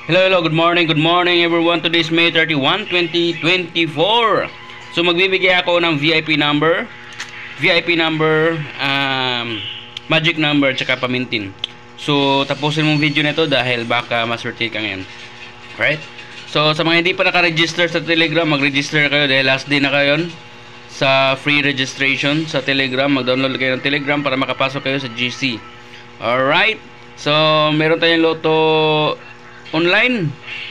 Hello, good morning everyone. Today is May 31, 2024. So magbibigay ako ng VIP number, magic number, tsaka pamintin. So tapusin mong video nito dahil baka maswerte ka ngayon. Alright? So sa mga hindi pa naka-register sa Telegram, mag-register kayo dahil last day na kayo sa free registration sa Telegram. Mag-download kayo ng Telegram para makapasok kayo sa GC. Alright? So meron tayong loto online.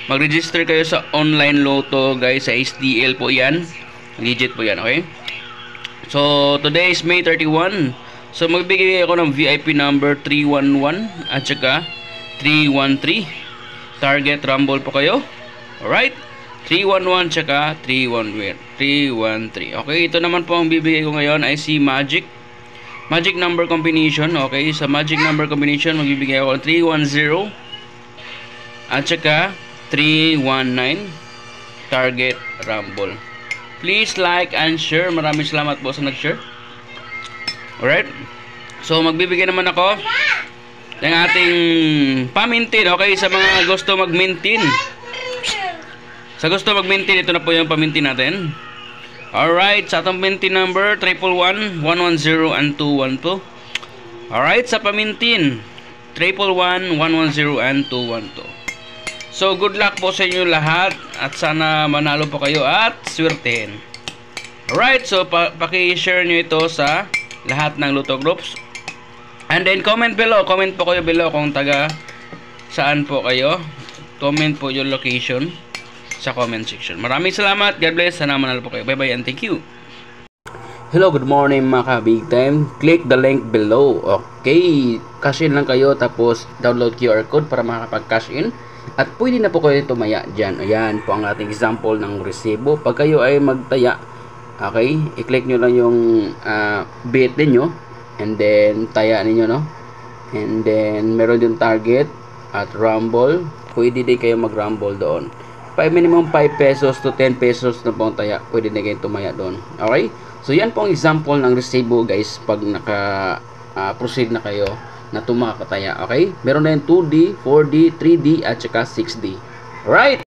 Mag-register kayo sa online loto guys, sa STL po yan, legit po yan, okay? So today is May 31. So magbigay ako ng VIP number 311 at saka 313. Target rumble po kayo. Alright, 311 tsaka 313. Okay, ito naman po ang bibigay ko ngayon ay si magic number combination. Okay, sa magic number combination magbibigay ako ng 310 at saka 319. Target rumble. Please like and share. Maraming salamat po sa nag-share. Alright, so magbibigay naman ako ng ating pamintin. Okay, sa mga gusto mag-mintin, ito na po yung pamintin natin. Alright, sa atong pamintin number 111, 110 and 212. Alright, sa pamintin 111, 110 and 212. So good luck po sa inyo lahat at sana manalo po kayo at swertehin. Alright, so paki-share nyo ito sa lahat ng Luto groups. And then comment po kayo below kung taga saan po kayo. Comment po yung location sa comment section. Maraming salamat. God bless. Sana manalo po kayo. Bye bye and thank you. Hello, good morning mga ka-big time. Click the link below. Okay, cash in lang kayo tapos download QR code para makakapag-cash in. At pwede na po kayo tumaya dyan. Ayan po ang ating example ng resibo. Pag kayo ay magtaya, okay, i-click nyo lang yung bit ninyo and then taya ninyo, no? And then meron yung target at rumble. Pwede din kayo mag-rumble doon. Minimum 5 pesos to 10 pesos na po ang taya. Pwede din kayo tumaya doon. Okay? So yan po ang example ng resibo guys pag naka-proceed na kayo na tumakataya. Okay? Meron na yung 2D, 4D, 3D at saka 6D. Alright?